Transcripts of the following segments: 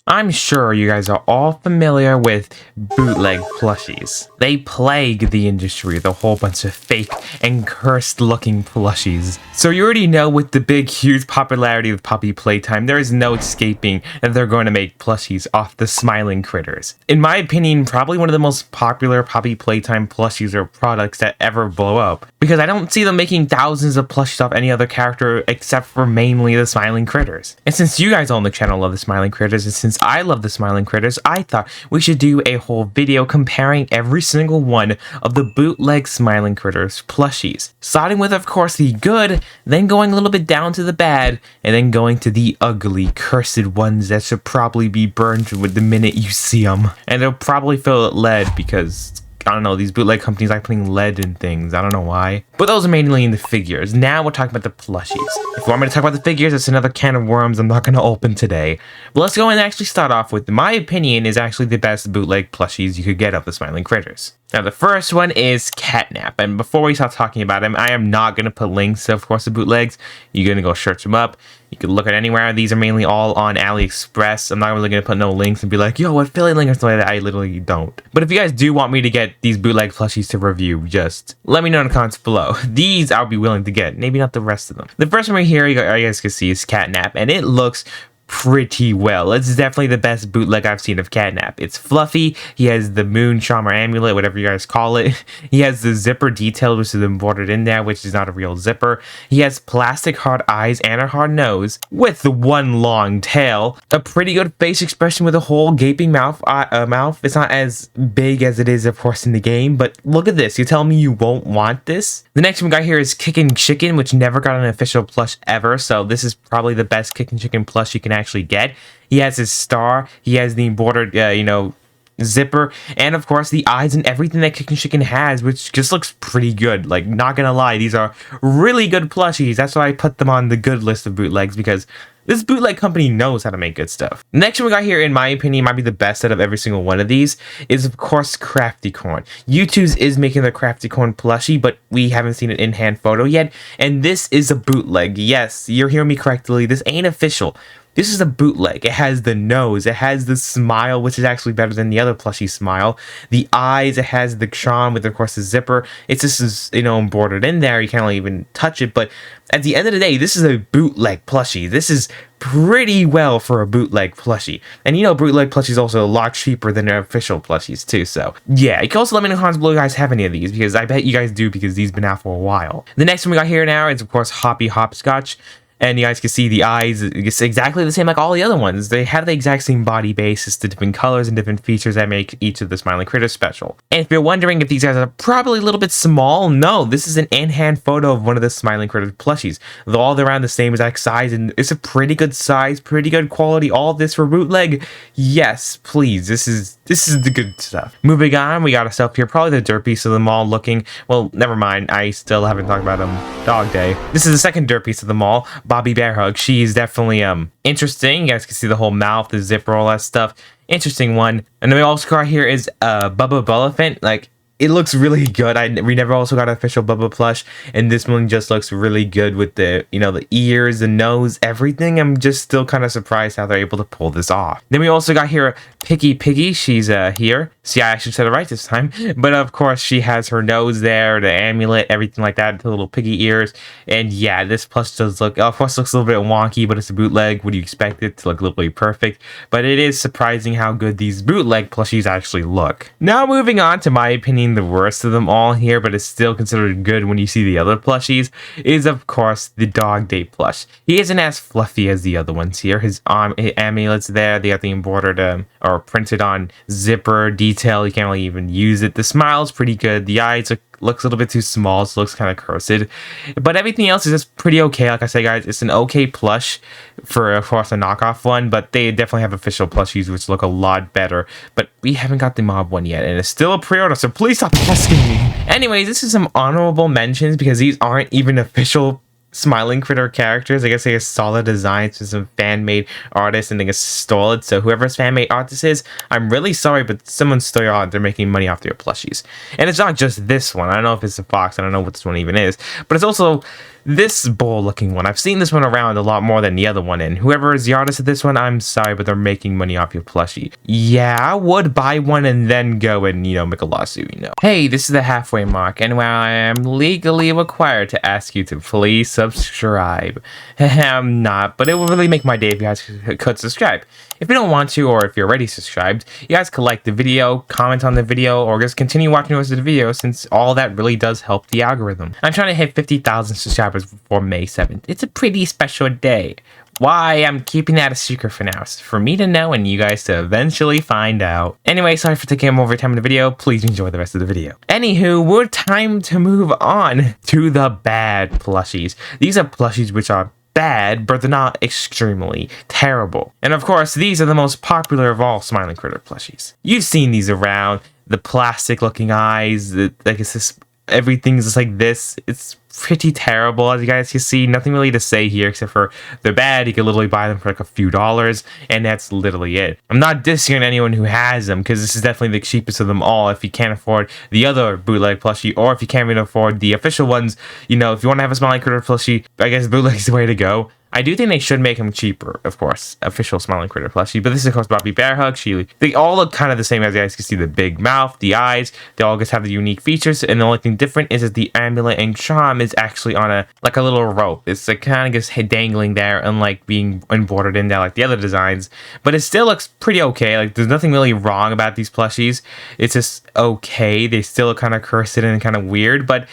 I'm sure you guys are all familiar with bootleg plushies. They plague the industry with a whole bunch of fake and cursed looking plushies. So you already know with the big huge popularity of Puppy Playtime, there is no escaping that they're going to make plushies off the smiling critters. In my opinion, probably one of the most popular Puppy Playtime plushies or products that ever blow up. Because I don't see them making thousands of plushies off any other character except for mainly the smiling critters. And since you guys on the channel love the smiling critters, and since I love the smiling critters, I thought we should do a whole video comparing every single one of the bootleg smiling critters plushies. Starting with, of course, the good, then going a little bit down to the bad, and then going to the ugly, cursed ones that should probably be burned with the minute you see them. And they'll probably fill it lead because, I don't know, these bootleg companies like putting lead in things. I don't know why. But those are mainly in the figures. Now we're talking about the plushies. If you want me to talk about the figures, it's another can of worms I'm not going to open today. But let's go and actually start off with, in my opinion, is actually the best bootleg plushies you could get of the smiling critters. Now, the first one is Catnap, and before we start talking about him, I am not going to put links, of course, to bootlegs. You're going to go search them up. You can look at anywhere. These are mainly all on AliExpress. I'm not really going to put no links and be like, yo, affiliate link or something like that. I literally don't. But if you guys do want me to get these bootleg plushies to review, just let me know in the comments below. These I'll be willing to get, maybe not the rest of them. The first one right here, you guys can see, is Catnap, and it looks pretty well. It's definitely the best bootleg I've seen of Catnap. It's fluffy. He has the moon charm or amulet, whatever you guys call it. He has the zipper detail, which is embroidered in there, which is not a real zipper. He has plastic hard eyes and a hard nose with the one long tail. A pretty good face expression with a whole gaping mouth. It's not as big as it is, of course, in the game, but look at this. You're telling me you won't want this? The next one we got here is Kickin' Chicken, which never got an official plush ever, so this is probably the best Kickin' Chicken plush you can actually get. He has his star, he has the embroidered zipper, and of course the eyes and everything that Kickin' Chicken has, which just looks pretty good. Like, not gonna lie, these are really good plushies. That's why I put them on the good list of bootlegs, because this bootleg company knows how to make good stuff. The next one we got here, in my opinion, might be the best out of every single one of these, is of course Crafty Corn. YouTube's is making the Crafty Corn plushie, but we haven't seen an in-hand photo yet, and this is a bootleg. Yes, you're hearing me correctly, this ain't official. This is a bootleg. It has the nose, it has the smile, which is actually better than the other plushie smile. The eyes, it has the charm with, of course, the zipper. It's just, embroidered in there. You can't even touch it. But at the end of the day, this is a bootleg plushie. This is pretty well for a bootleg plushie. And bootleg plushie is also a lot cheaper than their official plushies too. So yeah, you can also let me know in the comments below if you guys have any of these, because I bet you guys do, because these have been out for a while. The next one we got here now is, of course, Hoppy Hopscotch. And you guys can see the eyes, it's exactly the same like all the other ones. They have the exact same body base, it's the different colors and different features that make each of the smiling critters special. And if you're wondering if these guys are probably a little bit small, no, this is an in-hand photo of one of the smiling critters plushies. They're all around the same exact size, and it's a pretty good size, pretty good quality. All of this for bootleg? Yes, please. This is the good stuff. Moving on, we got ourselves here, probably the dirt piece of them all looking, well, never mind, I still haven't talked about Dog Day. This is the second dirt piece of them all. Bobby Bear Hug. She is definitely interesting. You guys can see the whole mouth, the zipper, all that stuff. Interesting one. And then we also got here is Bubba Bullefant. Like, it looks really good. We never also got an official Bubba plush, and this one just looks really good with the the ears, the nose, everything. I'm just still kind of surprised how they're able to pull this off. Then we also got here Picky Piggy. She's here. See, I actually said it right this time. But of course, she has her nose there, the amulet, everything like that, the little piggy ears. And yeah, this plush does look, of course, looks a little bit wonky, but it's a bootleg. Would you expect it to look literally perfect? But it is surprising how good these bootleg plushies actually look. Now moving on to my opinion, the worst of them all here, but it's still considered good when you see the other plushies, is of course the Dog Day plush. He isn't as fluffy as the other ones here. His arm amulet's there. They got the embroidered or printed on zipper detail. You can't really even use it. The smile's pretty good. The eyes looks a little bit too small, so it looks kind of cursed. But everything else is just pretty okay. Like I said, guys, it's an okay plush for, of course, a knockoff one, but they definitely have official plushies which look a lot better. But we haven't got the mob one yet, and it's still a pre-order, so please stop asking me. Anyways, this is some honorable mentions, because these aren't even official smiling critter characters. I guess they have solid designs from some fan-made artists, and they just stole it. So whoever's fan-made artist is, I'm really sorry, but someone stole your art. They're making money off their plushies. And it's not just this one. I don't know if it's a fox. I don't know what this one even is. But it's also this bowl looking one. I've seen this one around a lot more than the other one, and whoever is the artist of this one, I'm sorry, but they're making money off your plushie. Yeah, I would buy one and then go and, make a lawsuit, Hey, this is the halfway mark, and while I am legally required to ask you to please subscribe, I'm not, but it will really make my day if you guys could subscribe. If you don't want to, or if you're already subscribed, you guys could like the video, comment on the video, or just continue watching the rest of the video, since all that really does help the algorithm. I'm trying to hit 50,000 subscribers before May 7th. It's a pretty special day. Why I'm keeping that a secret for now, so for me to know and you guys to eventually find out. Anyway, sorry for taking over time in the video. Please enjoy the rest of the video. Anywho, we're time to move on to the bad plushies. These are plushies which are bad, but they're not extremely terrible. And of course, these are the most popular of all Smiling Critter plushies. You've seen these around. The plastic looking eyes, everything's just like this. It's pretty terrible, as you guys can see. Nothing really to say here except for they're bad. You can literally buy them for like a few dollars, and that's literally it. I'm not dissing on anyone who has them, because this is definitely the cheapest of them all. If you can't afford the other bootleg plushie, or if you can't even afford the official ones, if you want to have a Smiling Critter plushie, I guess bootleg is the way to go. I do think they should make them cheaper, of course, official Smiling Critter plushie, but this is of course Bobby Bear Hug. They all look kind of the same, as you guys can see. The big mouth, the eyes, they all just have the unique features, and the only thing different is that the amulet and charm is actually on a little rope. It's like kind of just dangling there, unlike being embroidered in there like the other designs, but it still looks pretty okay. Like, there's nothing really wrong about these plushies. It's just okay. They still look kind of cursed and kind of weird, but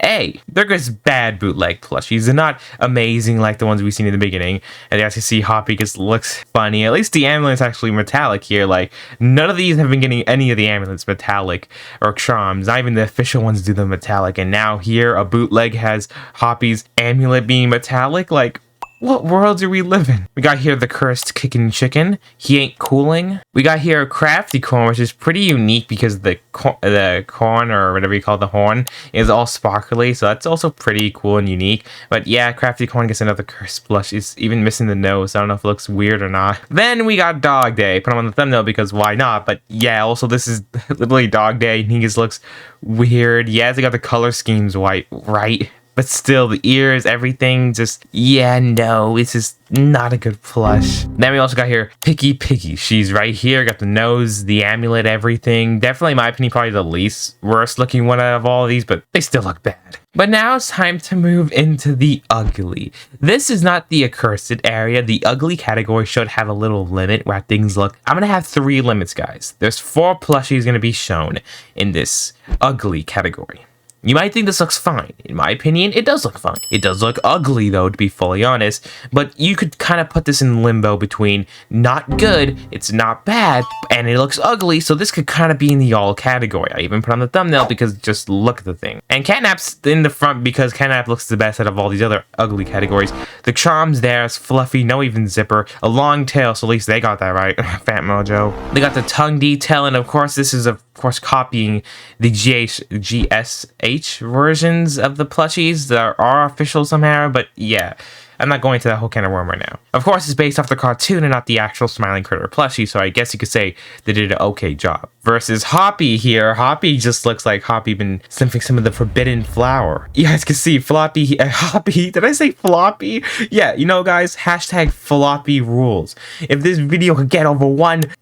hey, they're just bad bootleg plushies. They're not amazing like the ones we've seen in the beginning. And as you see, Hoppy just looks funny. At least the amulet's actually metallic here. Like, none of these have been getting any of the amulets metallic or charms. Not even the official ones do them metallic. And now here, a bootleg has Hoppy's amulet being metallic. Like, what world do we live in? We got here the cursed kicking chicken. He ain't cooling. We got here a crafty corn, which is pretty unique because the corn, or whatever you call the horn, is all sparkly. So that's also pretty cool and unique. But yeah, crafty corn gets another cursed blush. It's even missing the nose. I don't know if it looks weird or not. Then we got Dog Day. Put him on the thumbnail because why not? But yeah, also this is literally Dog Day. He just looks weird. Yeah, they got the color schemes white, right? But still, the ears, everything, just, yeah, no, it's just not a good plush. Then we also got here Picky Piggy. She's right here, got the nose, the amulet, everything. Definitely, in my opinion, probably the least worst looking one out of all of these, but they still look bad. But now it's time to move into the ugly. This is not the accursed area. The ugly category should have a little limit where things look. I'm going to have 3 limits, guys. There's 4 plushies going to be shown in this ugly category. You might think this looks fine. In my opinion, it does look fine. It does look ugly, though, to be fully honest. But you could kind of put this in limbo between not good, it's not bad, and it looks ugly, so this could kind of be in the all category. I even put on the thumbnail because just look at the thing. And Catnap's in the front because Catnap looks the best out of all these other ugly categories. The charm's there, it's fluffy, no even zipper, a long tail, so at least they got that right. Fat Mojo. They got the tongue detail, and of course, this is of course copying the GSH versions of the plushies that are official somehow, but yeah, I'm not going to that whole can of worm right now. Of course, it's based off the cartoon and not the actual Smiling Critter plushie, so I guess you could say they did an okay job. Versus Hoppy here. Hoppy just looks like Hoppy been sniffing some of the forbidden flower. You guys can see Hoppy. Did I say floppy? Yeah, guys, hashtag floppy rules. If this video could get over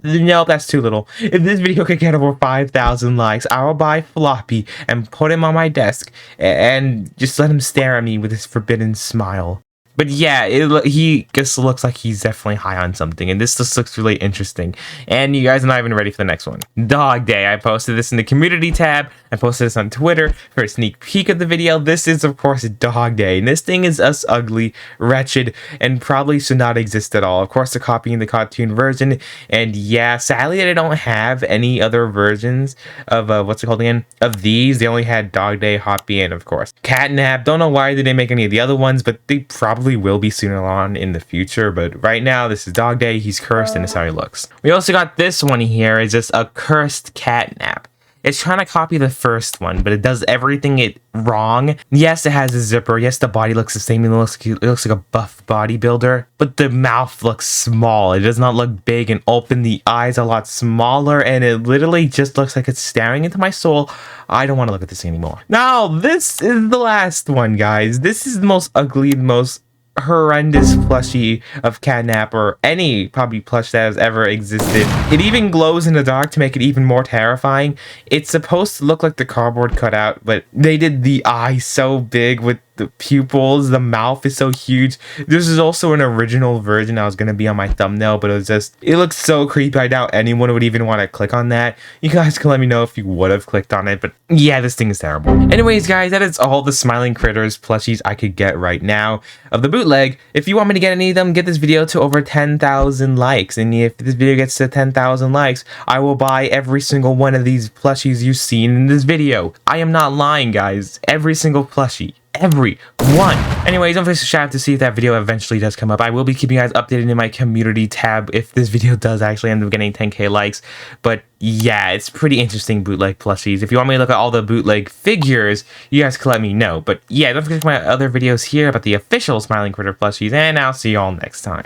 nope, that's too little. If this video could get over 5,000 likes, I will buy Floppy and put him on my desk and just let him stare at me with his forbidden smile. But yeah, he just looks like he's definitely high on something, and this just looks really interesting. And you guys are not even ready for the next one. Dog Day. I posted this in the community tab. I posted this on Twitter for a sneak peek of the video. This is, of course, Dog Day, and this thing is us ugly, wretched, and probably should not exist at all. Of course, they're copying the cartoon version, and yeah, sadly, they don't have any other versions of, what's it called again? Of these. They only had Dog Day, Hoppy, and, of course, Catnap. Don't know why they didn't make any of the other ones, but they probably will be sooner on in the future. But right now, this is Dog Day. He's cursed, and this is how he looks. We also got this one here. Is just a cursed Catnap. It's trying to copy the first one, but it does everything it wrong. Yes, it has a zipper. Yes, the body looks the same. It looks like a buff bodybuilder, but the mouth looks small. It does not look big and open. The eyes are a lot smaller, and it literally just looks like it's staring into my soul. I don't want to look at this anymore. Now, this is the last one, guys. This is the most ugly, most horrendous plushie of Catnap, or any probably plush that has ever existed. It even glows in the dark to make it even more terrifying. It's supposed to look like the cardboard cutout, but they did the eye so big with the pupils. The mouth is so huge. This is also an original version that was going to be on my thumbnail, but it looks so creepy. I doubt anyone would even want to click on that. You guys can let me know if you would have clicked on it, but yeah, this thing is terrible. Anyways, guys, that is all the Smiling Critters plushies I could get right now of the bootleg. If you want me to get any of them, get this video to over 10,000 likes, and if this video gets to 10,000 likes, I will buy every single one of these plushies you've seen in this video. I am not lying, guys. Every single plushie. Every one. Anyways, don't forget to subscribe to see if that video eventually does come up. I will be keeping you guys updated in my community tab if this video does actually end up getting 10k likes. But yeah, it's pretty interesting bootleg plushies. If you want me to look at all the bootleg figures, you guys can let me know. But yeah, don't forget my other videos here about the official Smiling Critter plushies, and I'll see you all next time.